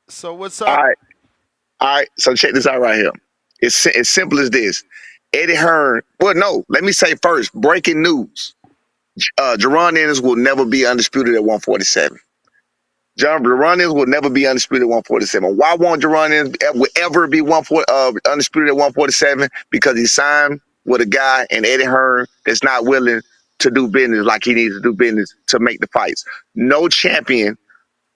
So what's All up? right, all right. So check this out right here. It's as simple as this. Eddie Hearn. Well, no. Let me say first. Breaking news. Jaron Ennis will never be undisputed at 147. Jaron Ennis will never be undisputed at 147. Why won't Jaron Ennis ever be undisputed at 147? Because he signed with a guy in Eddie Hearn that's not willing to do business like he needs to do business to make the fights. No champion.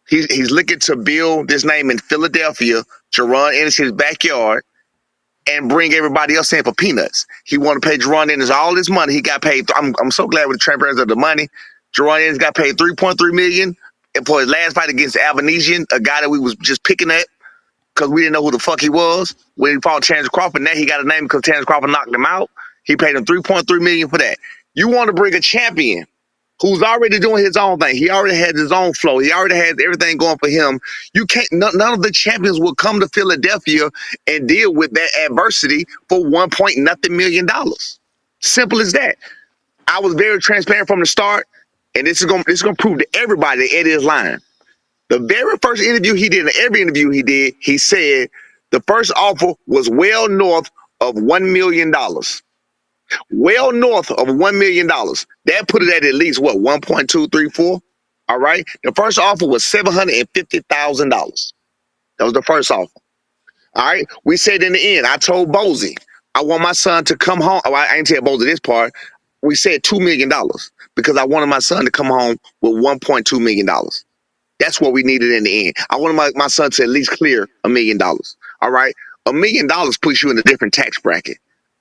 He's looking to build this name in Philadelphia, Jaron Ennis, his backyard, and bring everybody else in for peanuts. He want to pay Jaron Ennis all this money. He got paid. I'm so glad with the transparency of the money. Jaron Ennis got paid $3.3 million for his last fight against Avanesian, a guy that we was just picking at because we didn't know who the fuck he was. When he fought Terrence Crawford, now he got a name because Terrence Crawford knocked him out. He paid him $3.3 million for that. You want to bring a champion who's already doing his own thing. He already has his own flow. He already has everything going for him. You can't. None of the champions will come to Philadelphia and deal with that adversity for 1 point nothing million dollars. Simple as that. I was very transparent from the start, and this is gonna prove to everybody that Eddie is lying. The very first interview he did, and every interview he did, he said the first offer was well north of $1 million. Well north of $1 million. That put it at least what 1.234. All right. The first offer was $750,000. That was the first offer. All right. We said in the end, I told Bozy, I want my son to come home. Oh, I ain't tell Bozy this part. We said $2 million because I wanted my son to come home with $1.2 million. That's what we needed in the end. I wanted my son to at least clear $1 million. All right. $1 million puts you in a different tax bracket.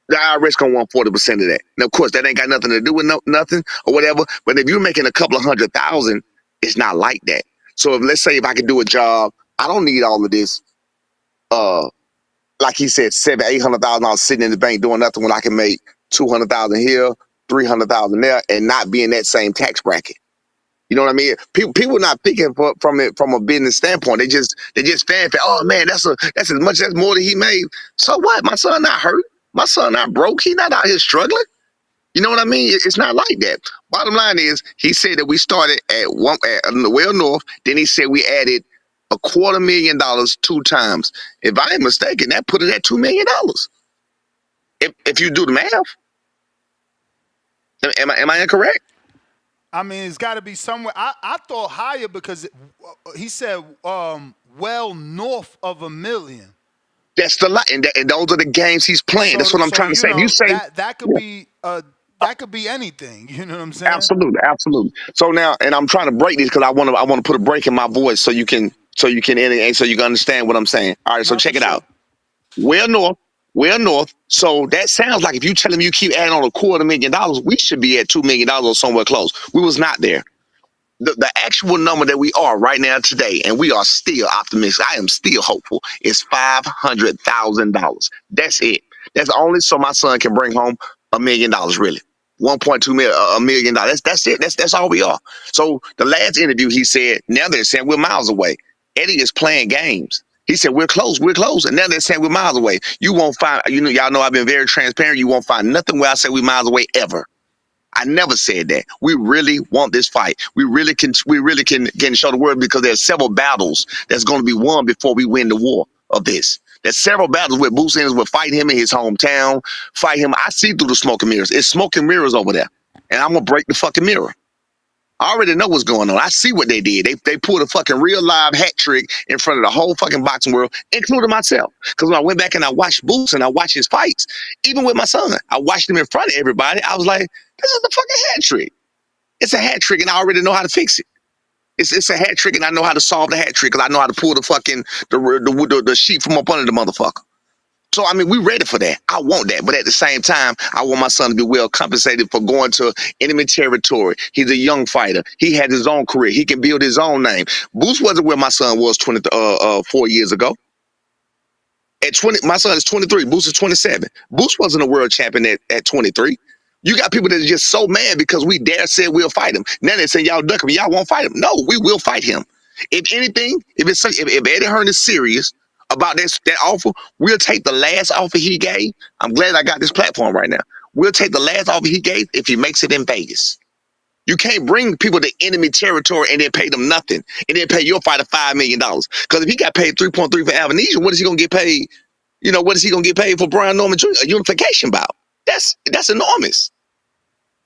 The IRS gonna want 40% of that. Now, of course, that ain't got nothing to do with nothing or whatever. But if you're making a couple of 100,000, it's not like that. So if let's say if I could do a job, I don't need all of this. Uh, like he said, $700,000, $800,000 sitting in the bank doing nothing when I can make 200,000 here, 300,000 there, and not be in that same tax bracket. You know what I mean? People not thinking from it from a business standpoint. They just fanfare. Oh man, that's more than he made. So what? My son not hurt. My son not broke. He not out here struggling. You know what I mean? It's not like that. Bottom line is, he said that we started at well north. Then he said we added $250,000 two times. If I ain't mistaken, that put it at $2 million. If you do the math, am I incorrect? I mean, it's got to be somewhere. I thought higher because he said well north of $1 million. That's the lie, and those are the games he's playing. That's what I'm So trying to you say. If you know say, that could yeah, be anything. You know what I'm saying? absolutely, absolutely. So now, and I'm trying to break this because I want to put a break in my voice so you can understand what I'm saying. All right, so Not for check it out. sure. Well north, well north. So that sounds like if you telling me you keep adding on $250,000, we should be at $2 million or somewhere close. We was not there. The actual number that we are right now today, and we are still optimistic. I am still hopeful. Is $500,000. That's it. That's only so my son can bring home $1 million. Really, 1.2 million, $1 million. That's it. That's all we are. So the last interview, he said, now they're saying we're miles away. Eddie is playing games. He said we're close, and now they're saying we're miles away. You won't find, y'all know I've been very transparent. You won't find nothing where I say we're miles away ever. I never said that. We really want this fight. We really can show the world because there's several battles that's going to be won before we win the war of this. There's several battles where Bruce Ennis will fight him in his hometown, fight him. I see through the smoke and mirrors. It's smoke and mirrors over there. And I'm gonna break the fucking mirror. I already know what's going on. I see what they did. They pulled a fucking real live hat trick in front of the whole fucking boxing world, including myself. Because when I went back and I watched Boots and I watched his fights, even with my son, I watched him in front of everybody. I was like, this is a fucking hat trick. It's a hat trick, and I already know how to fix it. It's a hat trick, and I know how to solve the hat trick because I know how to pull the fucking the sheet from up under the motherfucker. So I mean, we ready for that. I want that, but at the same time, I want my son to be well compensated for going to enemy territory. He's a young fighter. He had his own career. He can build his own name. Boost wasn't where my son was 4 years ago. At 20, my son is 23. Boost is 27. Boost wasn't a world champion at 23. You got people that are just so mad because we dare said we'll fight him. Now they say y'all duck him. Y'all won't fight him. No, we will fight him. If anything, if Eddie Hearn is serious about that offer, we'll take the last offer he gave. I'm glad I got this platform right now. We'll take the last offer he gave if he makes it in Vegas. You can't bring people to enemy territory and then pay them nothing, and then pay your fighter $5 million. Because if he got paid 3.3 for Avenesian, what is he gonna get paid? You know, what is he gonna get paid for Brian Norman Jr.? A unification bout. That's enormous.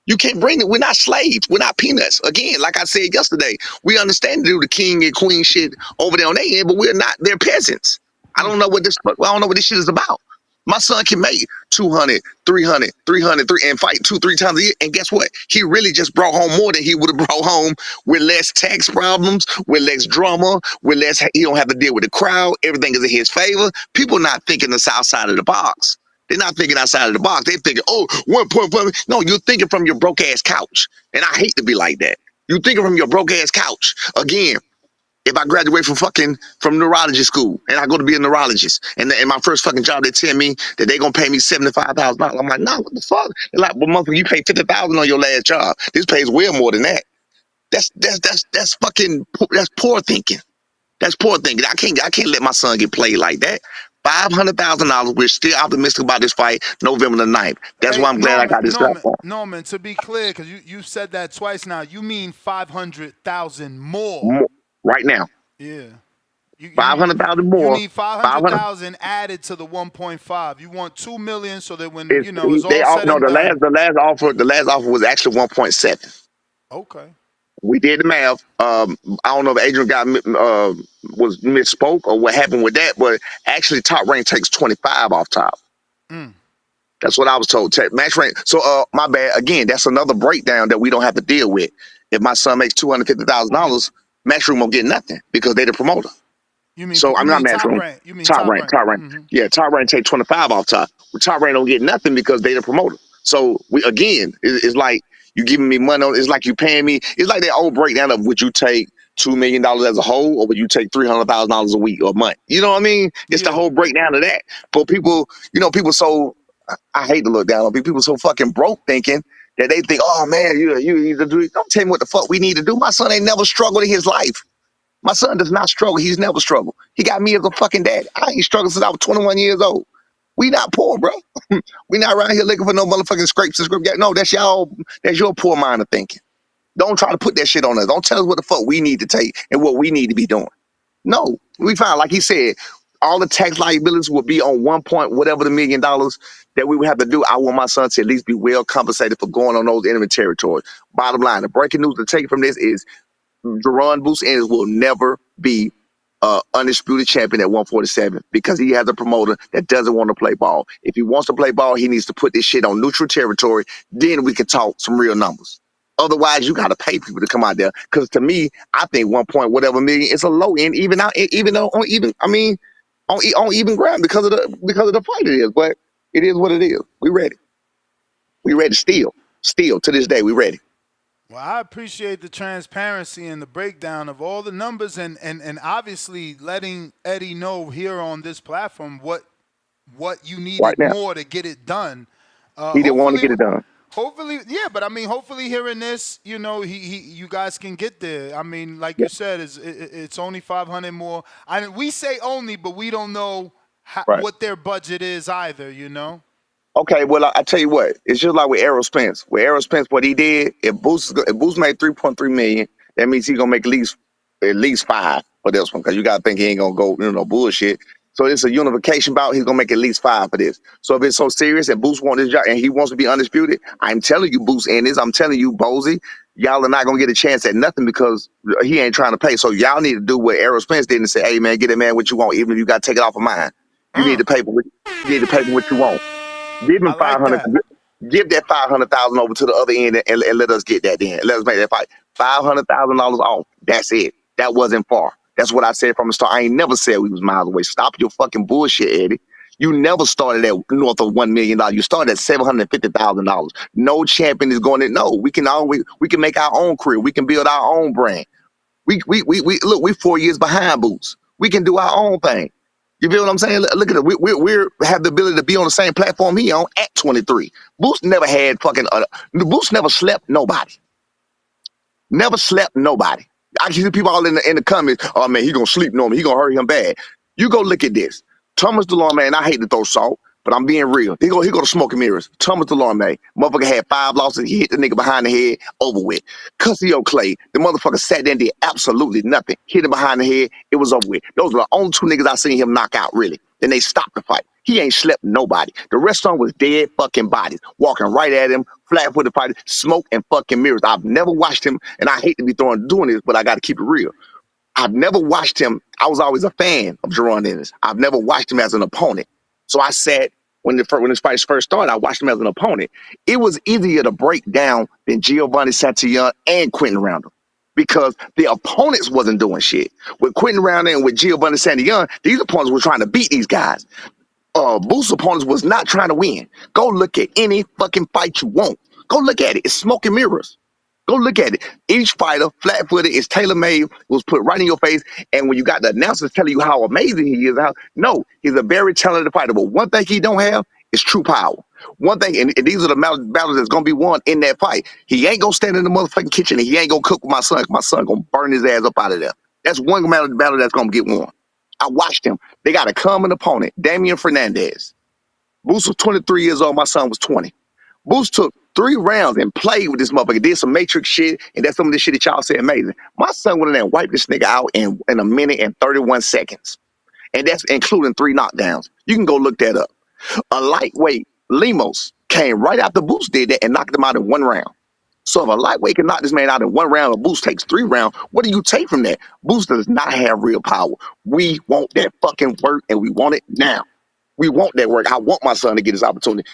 You can't bring it. We're not slaves. We're not peanuts. Again, like I said yesterday, we understand to do the king and queen shit over there on their end, but we're not. They're peasants. I don't know what this. I don't know what this shit is about. My son can make 200, 300, 300, and fight 2-3 times a year. And guess what? He really just brought home more than he would have brought home with less tax problems, with less drama, with less. He don't have to deal with the crowd. Everything is in his favor. People not thinking the south side of the box. They're not thinking outside of the box. They're thinking, oh, 1.5. No, you're thinking from your broke ass couch. And I hate to be like that. You're thinking from your broke ass couch. Again, if I graduate from neurology school and I go to be a neurologist and in my first fucking job, they tell me that they're going to pay me $75,000. I'm like, nah, what the fuck? They're like, well, motherfucker, you paid $50,000 on your last job. This pays well more than that. That's poor thinking. That's poor thinking. I can't let my son get played like that. $500,000. We're still optimistic about this fight, November the 9th. That's why I'm glad I got this platform. Norman, to be clear, because you said that twice now, you mean 500,000 more. Right now. Yeah. 500,000 You more. need 500,000 added to the 1.5. You want 2 million so that when it's all said and done. The last offer was actually 1.7. Okay. We did the math. I don't know if Adrian was misspoke or what happened with that, but actually Top Rank takes 25 off top. That's what I was told. Match rank. So my bad. Again, that's another breakdown that we don't have to deal with. If my son makes $250,000, Matchroom won't get nothing because they're the promoter. You mean so I'm not Matchroom. Rank. You mean Top Rank. Mm-hmm. Yeah, Top Rank take 25 off top. Top Rank don't get nothing because they the promoter. So it's like you giving me money. It's like you paying me. It's like that old breakdown of would you take $2 million as a whole, or would you take $300,000 a week or a month? You know what I mean? It's the whole breakdown of that. But people, people so I hate to look down on people. People so fucking broke thinking that they think, oh man, you need to do. Don't tell me what the fuck we need to do. My son ain't never struggled in his life. My son does not struggle. He's never struggled. He got me as a fucking daddy. I ain't struggled since I was 21 years old. We not poor, bro. We not around here looking for no motherfucking scrapes and scrapes. No, that's y'all. That's your poor mind of thinking. Don't try to put that shit on us. Don't tell us what the fuck we need to take and what we need to be doing. No, we found, like he said, all the tax liabilities will be on $1 point whatever the $1 million that we would have to do. I want my son to at least be well compensated for going on those enemy territories. Bottom line, the breaking news to take from this is Jaron Ennis will never be undisputed champion at 147 because he has a promoter that doesn't want to play ball. If he wants to play ball, he needs to put this shit on neutral territory. Then we can talk some real numbers. Otherwise, you got to pay people to come out there. Because to me, I think 1 point whatever million is a low end, even though on even ground because of the fight it is. But it is what it is. We ready. We ready still. Still to this day, we ready. Well, I appreciate the transparency and the breakdown of all the numbers and obviously letting Eddie know here on this platform what you needed right more to get it done. He didn't want to get it done. Hopefully, yeah, but I mean, hopefully hearing this, you guys can get there. I mean, like you said, it's only 500 more. We say only, but we don't know what their budget is either, Okay, well, I tell you what, it's just like with Errol Spence. With Errol Spence, what he did, if Boost made 3.3 million, that means he's gonna make at least 5 for this one, because you gotta think he ain't gonna go, bullshit. So it's a unification bout. He's gonna make at least 5 for this. So if it's so serious and Boost wants this job and he wants to be undisputed, I'm telling you, Boost Ennis, I'm telling you, Bozy, y'all are not gonna get a chance at nothing because he ain't trying to pay. So y'all need to do what Errol Spence did and say, hey man, get it, man, what you want, even if you gotta take it off of mine. You need to pay for what you want. Give him 500. Give that 500,000 over to the other end and let us get that in. Let us make that fight. $500,000 off. That's it. That wasn't far. That's what I said from the start. I ain't never said we was miles away. Stop your fucking bullshit, Eddie. You never started at north of $1 million. You started at $750,000. No champion is going to know. We can make our own career. We can build our own brand. We look. We're 4 years behind Boots. We can do our own thing. You feel what I'm saying? Look at it. We have the ability to be on the same platform he on at 23. Boost never had Boost never slept nobody. Never slept nobody. I can see people all in the comments. Oh man, he gonna sleep Norman. He gonna hurt him bad. You go look at this. Thomas DeLong, man. I hate to throw salt. But I'm being real. He go to smoking mirrors. Thomas Delorme, motherfucker had 5 losses. He hit the nigga behind the head, over with. Cussio Clay, the motherfucker sat there and did absolutely nothing. Hit him behind the head, it was over with. Those were the only 2 niggas I seen him knock out, really. Then they stopped the fight. He ain't slept nobody. The rest of them was dead fucking bodies, walking right at him, flat-footed fighting, smoke and fucking mirrors. I've never watched him, and I hate to be doing this, but I got to keep it real. I've never watched him. I was always a fan of Jaron Ennis. I've never watched him as an opponent. So I said, when this fight first started, I watched him as an opponent. It was easier to break down than Giovanni Santillon and Quentin Roundle because the opponents wasn't doing shit. With Quentin Roundle and with Giovanni Santillon, these opponents were trying to beat these guys. Booth's opponents was not trying to win. Go look at any fucking fight you want. Go look at it. It's smoke and mirrors. Go look at it. Each fighter, flat-footed, is tailor-made, was put right in your face. And when you got the announcers telling you how amazing he is, he's a very talented fighter. But one thing he don't have is true power. One thing, and these are the battles that's going to be won in that fight. He ain't going to stand in the motherfucking kitchen and he ain't going to cook with my son. My son going to burn his ass up out of there. That's one battle that's going to get won. I watched him. They got a common opponent, Damian Fernandez. Boots was 23 years old. My son was 20. Boots took 3 rounds and played with this motherfucker, did some matrix shit, and that's some of the shit that y'all say amazing. My son went in there and wiped this nigga out in a minute and 31 seconds. And that's including 3 knockdowns. You can go look that up. A lightweight, Lemos, came right after Boots did that and knocked him out in 1 round. So if a lightweight can knock this man out in 1 round, and Boots takes 3 rounds, what do you take from that? Boots does not have real power. We want that fucking work, and we want it now. We want that work. I want my son to get this opportunity.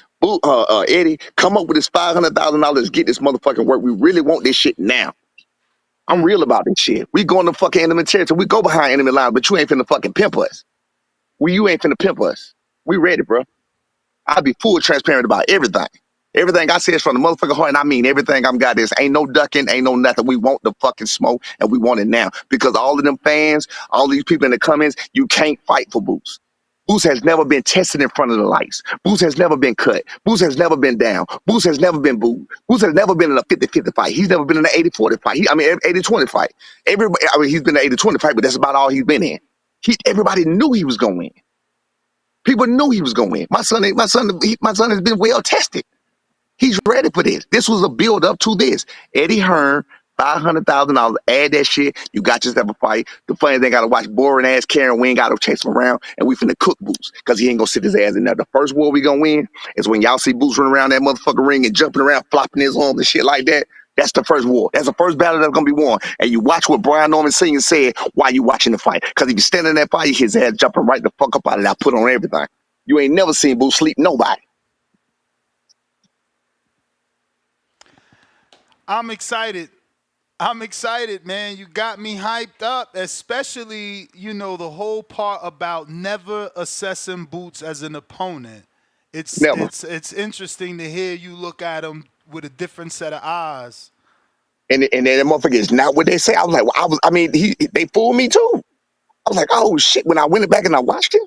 Eddie, come up with this $500,000. Get this motherfucking work. We really want this shit now. I'm real about this shit. We go in the fucking enemy territory. We go behind enemy lines, but you ain't finna fucking pimp us. You ain't finna pimp us. We ready, bro. I'll be full transparent about everything. Everything I say is from the motherfucking heart, and I mean everything I'm got. This ain't no ducking, ain't no nothing. We want the fucking smoke, and we want it now. Because all of them fans, all these people in the comments, you can't fight for Boots. Boots has never been tested in front of the lights. Boots has never been cut. Boots has never been down. Boots has never been booed. Boots has never been in a 50-50 fight. He's never been in an 80-40 fight. 80-20 fight. Everybody, he's been in an 80-20 fight, but that's about all he's been in. Everybody knew he was going to win. People knew he was going to win. My son has been well tested. He's ready for this. This was a build up to this. Eddie Hearn, $500,000. Add that shit. You got yourself a fight. The funny thing, got to watch boring ass Karen. We ain't got to chase him around, and we finna cook Boots because he ain't gonna sit his ass in there. The first war we gonna win is when y'all see Boots running around that motherfucking ring and jumping around, flopping his arms and shit like that. That's the first war. That's the first battle that's gonna be won. And you watch what Brian Norman Sr. said while you watching the fight. Because if you stand in that fight, his ass jumping right the fuck up out of that. Put on everything. You ain't never seen Boots sleep nobody. I'm excited. I'm excited, man. You got me hyped up, especially, the whole part about never assessing Boots as an opponent. Never. It's interesting to hear you look at him with a different set of eyes. And then that motherfucker is not what they say. I was like, they fooled me too. I was like, oh shit. When I went back and I watched it,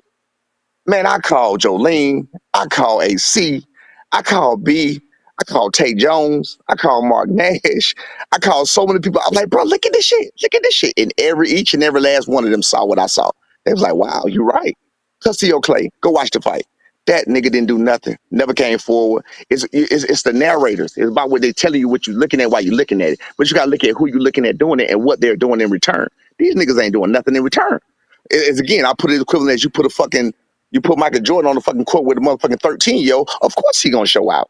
man, I called Jolene, I called AC, I called B, I called Tay Jones, I called Mark Nash, I called so many people. I'm like, bro, look at this shit. Look at this shit. And each and every last one of them saw what I saw. They was like, wow, you're right. Cussio Clay, go watch the fight. That nigga didn't do nothing. Never came forward. It's the narrators. It's about what they're telling you, what you're looking at while you're looking at it. But you got to look at who you're looking at doing it and what they're doing in return. These niggas ain't doing nothing in return. It's again, I put it equivalent as you put Michael Jordan on the fucking court with a motherfucking 13-year-old. Of course he gonna show out.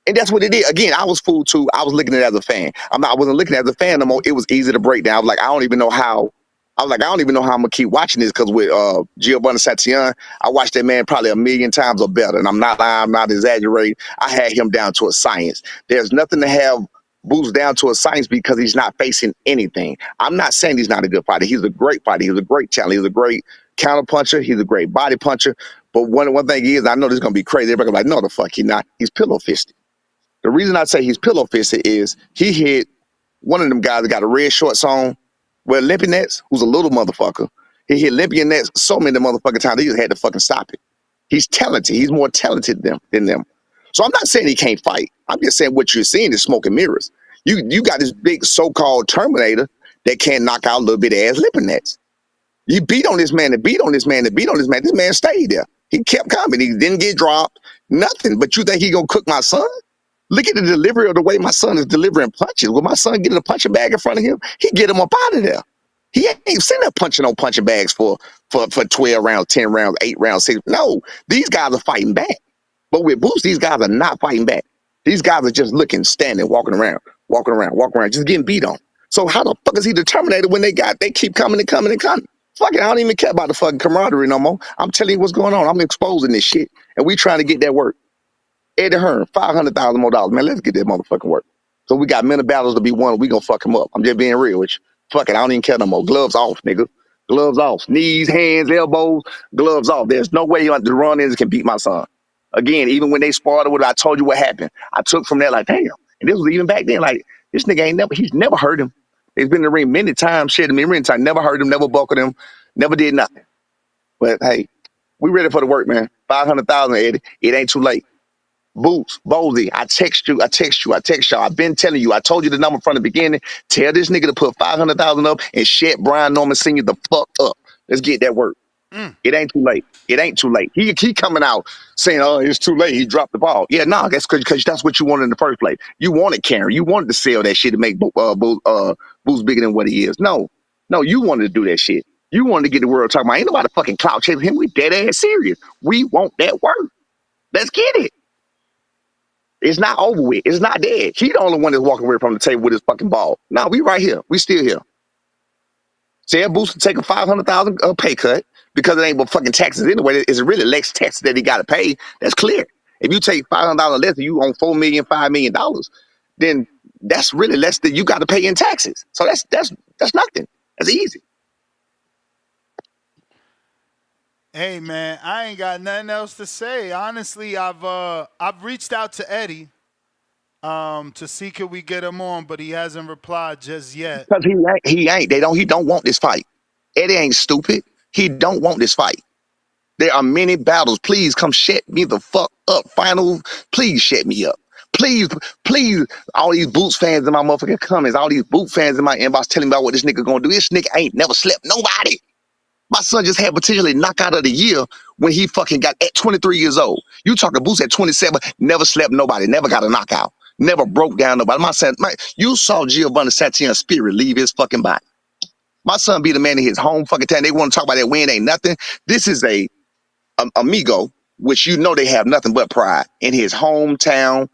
And that's what it is. Again, I was fooled too. I was looking at it as a fan. I wasn't looking at it as a fan no more. It was easy to break down. I was like, I don't even know how I'm gonna keep watching this because with Giovanni Santillon, I watched that man probably 1,000,000 times or better. And I'm not exaggerating. I had him down to a science. There's nothing to have Boots down to a science because he's not facing anything. I'm not saying he's not a good fighter. He's a great fighter. He's a great talent. He's a great counter puncher. He's a great body puncher. But one thing is, I know this is gonna be crazy. Everybody's gonna be like, no, the fuck he's not. He's pillow fisted. The reason I say he's pillow fisted is he hit one of them guys that got a red shorts on, with Olympian Nets, who's a little motherfucker. He hit Olympian Nets so many motherfucking times he just had to fucking stop it. He's talented. He's more talented than them. So I'm not saying he can't fight. I'm just saying what you're seeing is smoke and mirrors. You got this big so-called Terminator that can't knock out little bit ass Olympian Nets. You beat on this man and beat on this man and beat on this man. This man stayed there. He kept coming. He didn't get dropped. Nothing. But you think he gonna cook my son? Look at the delivery of the way my son is delivering punches. When my son getting a punching bag in front of him, he get him up out of there. He ain't sitting there punching on punching bags for 12 rounds, 10 rounds, 8 rounds, 6. No, these guys are fighting back. But with Boots, these guys are not fighting back. These guys are just looking, standing, walking around, just getting beat on. So how the fuck is he determined when they keep coming and coming and coming? Fuck it, I don't even care about the fucking camaraderie no more. I'm telling you what's going on. I'm exposing this shit. And we trying to get that work. Eddie Hearn, $500,000 more dollars. Man, let's get that motherfucking work. So we got many battles to be won. We gonna fuck him up. I'm just being real with you. Fuck it, I don't even care no more. Gloves off, nigga. Gloves off. Knees, hands, elbows, gloves off. There's no way Jaron Ennis can beat my son. Again, even when they sparred with it, I told you what happened. I took from that like, damn. And this was even back then, like, this nigga he's never hurt him. He's been in the ring many times, shit in the ring time, never hurt him, never buckled him, never did nothing. But hey, we ready for the work, man. 500,000, Eddie. It ain't too late. Boots, Boldy, I text y'all. I've been telling you. I told you the number from the beginning. Tell this nigga to put 500,000 up and shut Brian Norman Sr. the fuck up. Let's get that work. It ain't too late. It ain't too late. He coming out saying, oh, it's too late. He dropped the ball. Yeah, nah, that's because that's what you wanted in the first place. You wanted Karen. You wanted to sell that shit to make Boots bigger than what he is. No, you wanted to do that shit. You wanted to get the world talking about, ain't nobody fucking clout chasing him. We dead ass serious. We want that work. Let's get it. It's not over with. It's not dead. He the only one that's walking away from the table with his fucking ball. No, we right here. We still here. Tell Boots to take a 500,000 pay cut because it ain't but fucking taxes anyway. It's really less taxes that he got to pay. That's clear. If you take $500 less and you own $4 million, $5 million, then that's really less than you got to pay in taxes. So that's nothing. That's easy. Hey man, I ain't got nothing else to say. Honestly, I've reached out to Eddie to see could we get him on, but he hasn't replied just yet. Because he ain't. He don't want this fight. Eddie ain't stupid. He don't want this fight. There are many battles. Please come shut me the fuck up. Final, please shut me up. Please, all these Boots fans in my motherfucking comments, all these Boot fans in my inbox telling me about what this nigga gonna do. This nigga ain't never slept nobody. My son just had potentially knockout of the year when he fucking got at 23 years old. You talking Boots at 27, never slept nobody, never got a knockout, never broke down nobody. My son, you saw Giovanni Santilla's spirit leave his fucking body. My son be the man in his home fucking town. They want to talk about that win ain't nothing. This is a amigo, which you know they have nothing but pride in his hometown.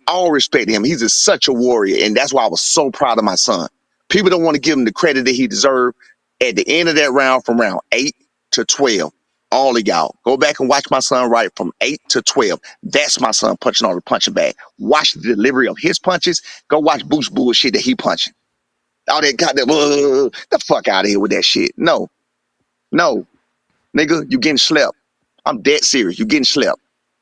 All respect to him. He's such a warrior, and that's why I was so proud of my son. People don't want to give him the credit that he deserved. At the end of that round, from round 8 to 12, all of y'all go back and watch my son right from 8 to 12. That's my son punching on the punching bag. Watch the delivery of his punches. Go watch Boots bullshit that he punching. All that goddamn the fuck out of here with that shit. No, nigga, you getting slept. I'm dead serious. You getting slept.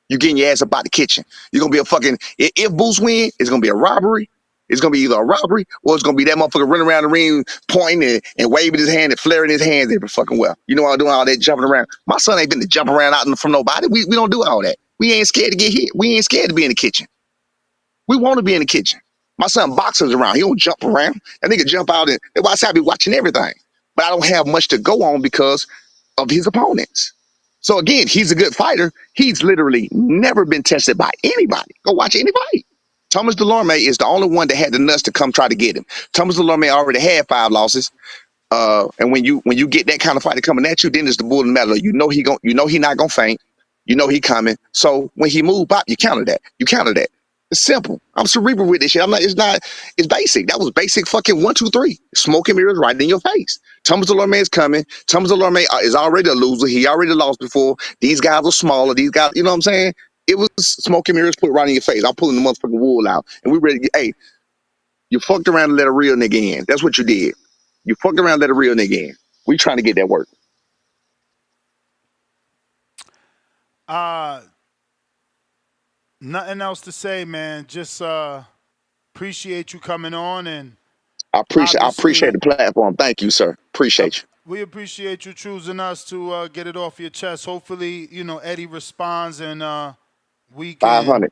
You getting your ass up out the kitchen. You're gonna be a fucking. If Boots win, it's gonna be a robbery. It's gonna be either a robbery or it's gonna be that motherfucker running around the ring, pointing and waving his hand and flaring his hands every fucking well. You know I'm doing all that jumping around. My son ain't been to jump around out from nobody. We don't do all that. We ain't scared to get hit. We ain't scared to be in the kitchen. We want to be in the kitchen. My son boxes around. He don't jump around. That nigga jump out and that's why I say I be watching everything. But I don't have much to go on because of his opponents. So again, he's a good fighter. He's literally never been tested by anybody. Go watch anybody. Thomas Delorme is the only one that had the nuts to come try to get him. Thomas Delorme already had 5 losses. And when you get that kind of fighter coming at you, then it's the bull in the metal. You know he not gonna faint. You know he coming. So when he move pop, you counter that. It's simple. I'm cerebral with this shit. It's basic. That was basic fucking 1, 2, 3. Smoke and mirrors right in your face. Thomas Delorme is coming. Thomas Delorme is already a loser. He already lost before. These guys are smaller. These guys, you know what I'm saying? It was smoke and mirrors put right in your face. I'm pulling the motherfucking wool out. And we ready to get, hey, you fucked around and let a real nigga in. That's what you did. You fucked around and let a real nigga in. We trying to get that work. Nothing else to say, man. Just appreciate you coming on, and I appreciate the platform. Thank you, sir. Appreciate you. We appreciate you choosing us to get it off your chest. Hopefully, Eddie responds and we can 500.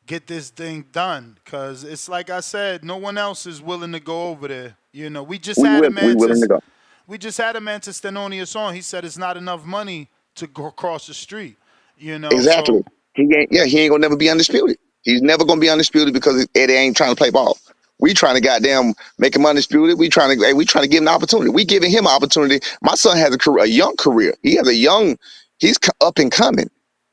get this thing done. Because it's like I said, no one else is willing to go over there. We just had a man willing to go. We just had a man to Stenonius on. He said it's not enough money to go across the street. Exactly. So He ain't gonna never be undisputed. He's never gonna be undisputed because Eddie ain't trying to play ball. We trying to goddamn make him undisputed. We trying to give him an opportunity. We giving him an opportunity. My son has a young career. He's up and coming.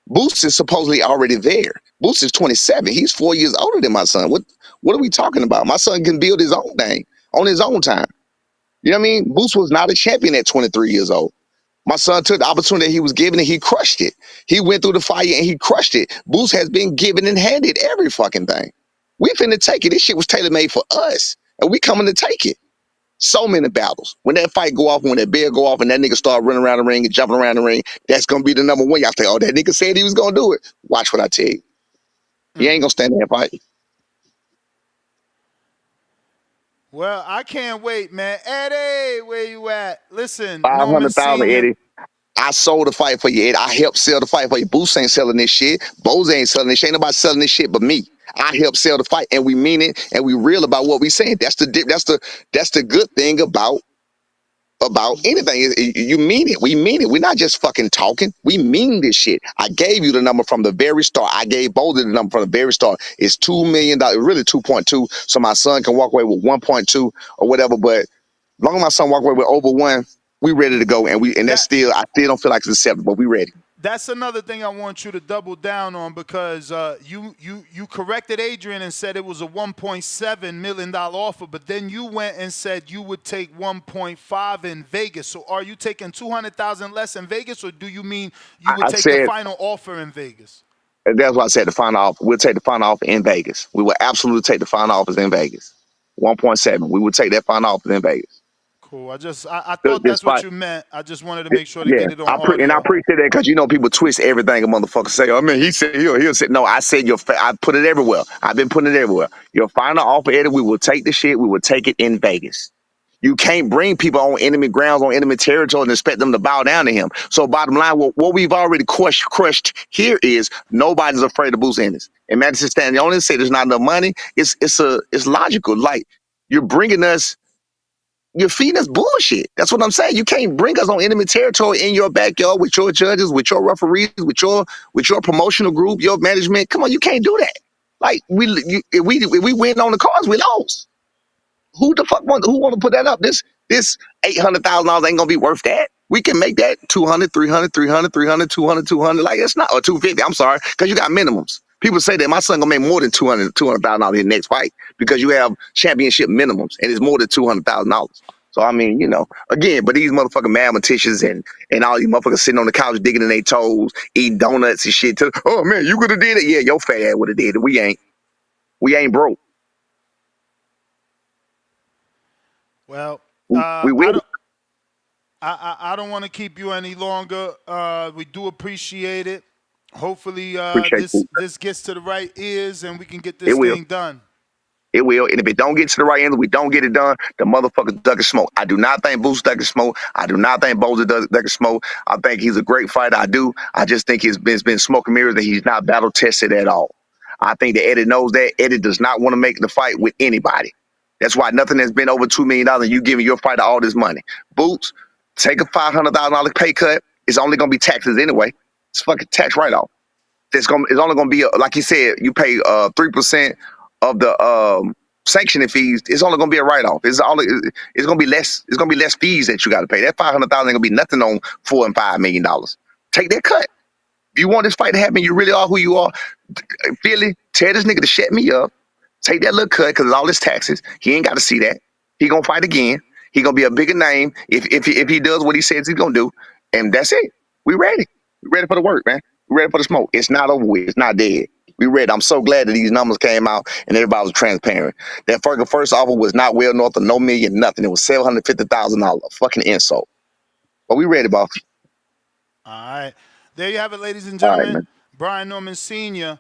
Boots is supposedly already there. Boots is 27. He's 4 years older than my son. What are we talking about? My son can build his own thing on his own time. You know what I mean? Boots was not a champion at 23 years old. My son took the opportunity he was given and he crushed it. He went through the fire and he crushed it. Boots has been given and handed every fucking thing. We finna take it. This shit was tailor made for us, and we coming to take it. So many battles. When that fight go off, when that bell go off, and that nigga start running around the ring and jumping around the ring, that's gonna be the number one. Y'all say, "Oh, that nigga said he was gonna do it." Watch what I tell you. He mm. ain't gonna stand there and fight. Well, I can't wait, man. Eddie, where you at? Listen, Five Norman hundred thousand, Senior. Eddie. I sold the fight for you, Ed. I helped sell the fight for you. Boots ain't selling this shit. Bose ain't selling this shit. Ain't nobody selling this shit but me. I helped sell the fight, and we mean it, and we real about what we saying. That's the good thing about anything. You mean it. We mean it. We're not just fucking talking. We mean this shit. I gave you the number from the very start. I gave Bose the number from the very start. It's $2 million, really 2.2, so my son can walk away with 1.2 or whatever. But as long as my son walk away with over one, we ready to go, and that's That still, I still don't feel like it's acceptable, but we ready. that's another thing I want you to double down on, because you corrected Adrian and said it was a $1.7 million offer, but then you went and said you would take 1.5 in Vegas. So are you taking 200,000 less in Vegas, or do you mean you would I take the said, final offer in Vegas? that's why I said the final offer. We'll take the final offer in Vegas. We will absolutely take the final offers in Vegas. 1.7. We will take that final offer in Vegas. Cool. I thought This that's what fight. you meant. I just wanted to make sure to Yeah, get it on I audio. appreciate that because people twist everything a motherfucker say. I mean, he said he'll say no. I said I put it everywhere. I've been putting it everywhere. Your final offer, Eddie, we will take the shit. We will take it in Vegas. You can't bring people on enemy grounds, on enemy territory, and expect them to bow down to him. So, bottom line, what we've already crushed here is nobody's afraid of Boots Ennis. And Madison Stanley only say there's not enough money. It's logical. Like you're bringing us. You're feeding us bullshit. That's what I'm saying. You can't bring us on enemy territory in your backyard with your judges, with your referees, with your promotional group, your management. Come on, you can't do that. Like if we win on the cards, we lost. Who want to put that up? This $800,000 ain't gonna be worth that. We can make that 200, 300, 300, 300, 200, 200. Like it's not, or 250. I'm sorry, because you got minimums. People say that my son gonna make more than $200,000 in the next fight because you have championship minimums and it's more than $200,000. So I mean, again, but these motherfucking mathematicians and all these motherfuckers sitting on the couch digging in their toes, eating donuts and shit. Oh man, you could have did it. Yeah, your fat ass would have did it. We ain't. We ain't broke. Well, We I with it. don't. I don't want to keep you any longer. We do appreciate it. Hopefully, Appreciate you. this gets to the right ears and we can get It this will. thing done. It will. And if it don't get to the right end, we don't get it done, the motherfucker ducking smoke. I do not think Boots ducking smoke. I do not think Bozer ducking smoke. I think he's a great fighter. I do. I just think it's been smoke and mirrors that he's not battle tested at all. I think that Eddie knows that. Eddie does not want to make the fight with anybody. That's why nothing has been over $2 million and you giving your fighter all this money. Boots, take a $500,000 pay cut. It's only going to be taxes anyway. It's fucking tax write-off. It's only gonna be like you said. You pay 3% of the sanctioning fees. It's only gonna be a write off. It's gonna be less. It's gonna be less fees that you got to pay. That 500,000 ain't gonna be nothing on $4 and $5 million. Take that cut. If you want this fight to happen, you really are who you are. Philly, tell this nigga to shut me up. Take that little cut because all his taxes. He ain't got to see that. He gonna fight again. He gonna be a bigger name if he does what he says he's gonna do. And that's it. We ready. We ready for the work, man. We ready for the smoke. It's not over with. It's not dead. We ready. I'm so glad that these numbers came out and everybody was transparent. That first offer was not well north of no million, nothing. It was $750,000. Fucking insult. But we ready, boss. All right. There you have it, ladies and All right, gentlemen. man. Brian Norman Sr.